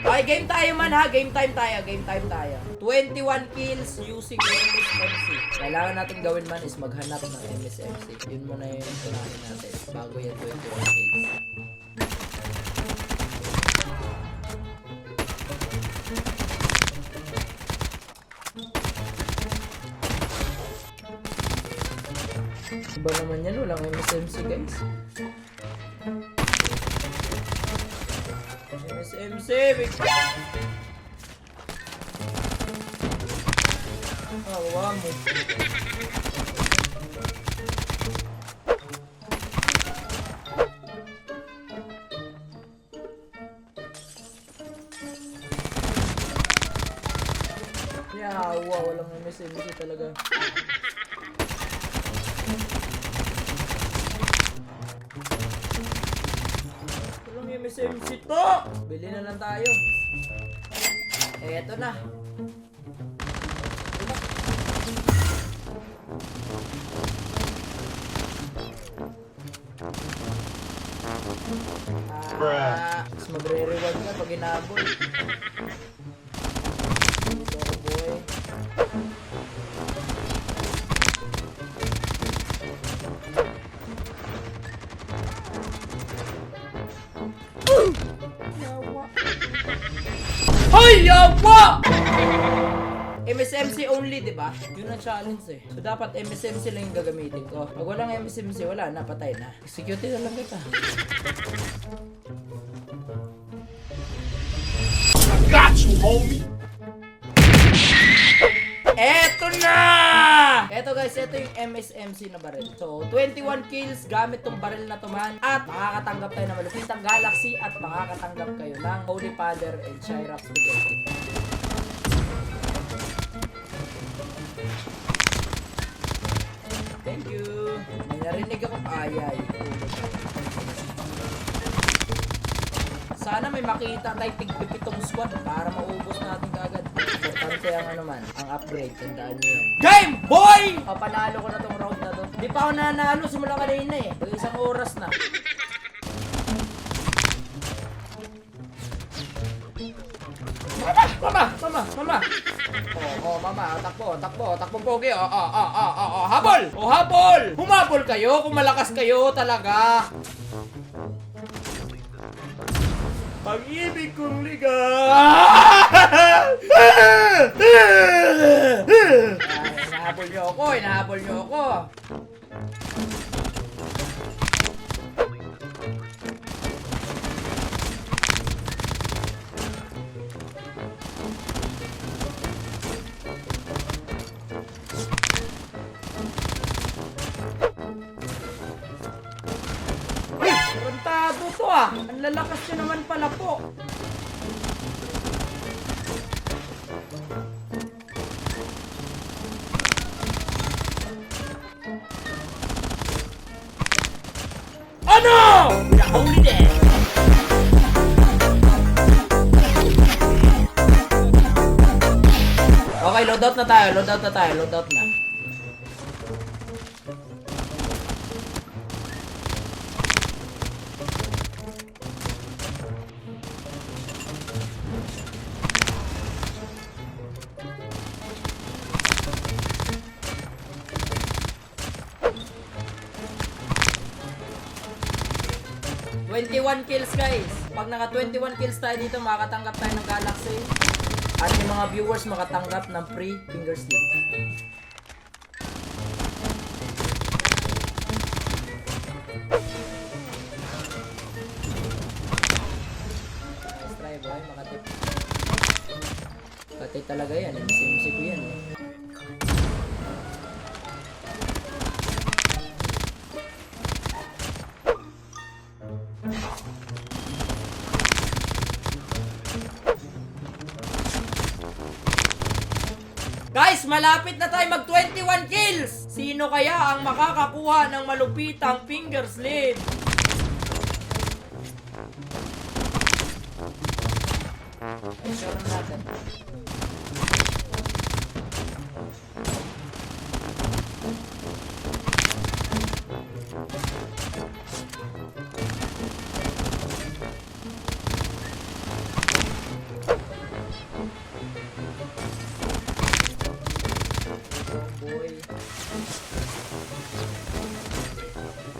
Okay, game tayo man ha. Game time tayo. 21 kills using MSMC. Kailangan natin gawin man is maghanap ng MSMC. Yun muna yung tunahin natin bago yan 21 kills. Iba naman yan, walang MSMC guys. MSMC, big... Awa mo. Yawa, walang MSMC talaga. Walang MSMC to! Bili na lang tayo. Eh, eto na. Mas magre-reward ka pag inabol. Sorry boy. Yawa. Hoy, yawa! MSMC only, di ba? Yun ang challenge eh. So dapat MSMC lang yung gagamitin ko. Pag walang MSMC, wala na, patay na. Execute na lang kita. Got you, homie! Eto na! Eto guys, eto yung MSMC na baril. So, 21 kills gamit tong baril na to man. At makakatanggap tayo ng malupitang Galaxy at makakatanggap kayo ng Holy Father and Cyrax Spaghetti. Thank you. May narinig ako. Ayay. Sana may makita tayo tig-pitong squad para maubos natin kagad. Importante ang ano man, ang upgrade. Tandaan nyo yun. Game boy! Papanalo ko na tong round na to. Di pa ako nanalo simula kanina eh. Isang oras na. Mama. Takbo pogi. Habol! Habol! Humabol kayo kung malakas kayo talaga. Pag-ibig kong liga. Hinahabol niyo ako. Tarantado to ah. Ang lalakas nyo naman pala po. Ano? Nahuli din. Okay, loadout na tayo. Loadout na. ...21 kills guys. Pag naka 21 kills tayo dito, makakatanggap tayo ng Galaxy. At yung mga viewers makatanggap ng free finger slip. Nice try boy, makatip. Makatip talaga yan, MSMC ko yan eh. Guys, malapit na tayo mag 21 kills! Sino kaya ang makakakuha ng malupitang finger slip? Sure natin. boy.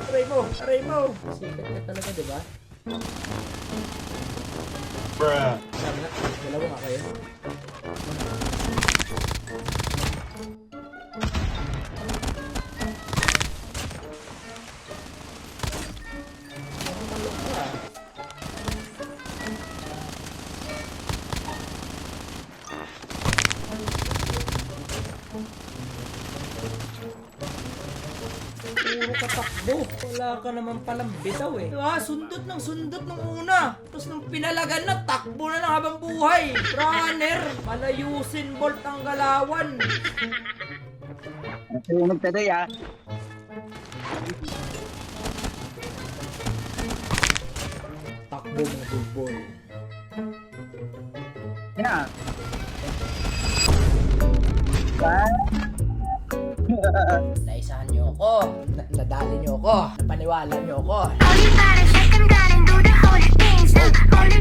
Aray mo! Aray mo! Sikat ka talaga, diba? Bruh. Sabi nga, dalawa nga kayo. Malok ka. Puro katakbo. Wala ka naman palang bitaw eh. Diba? Sundot ng una. Tapos nung pinalagan na, takbo na lang habang buhay. Runner. Malayusin Bolt ang galawan. Nasunog ka doy ah. Takbo mo, football. Yeah. Ba? Naisahan niyo ako. Nadali niyo ako. Napaniwala niyo ako. Holy fire, second gun and do the holy things. Holy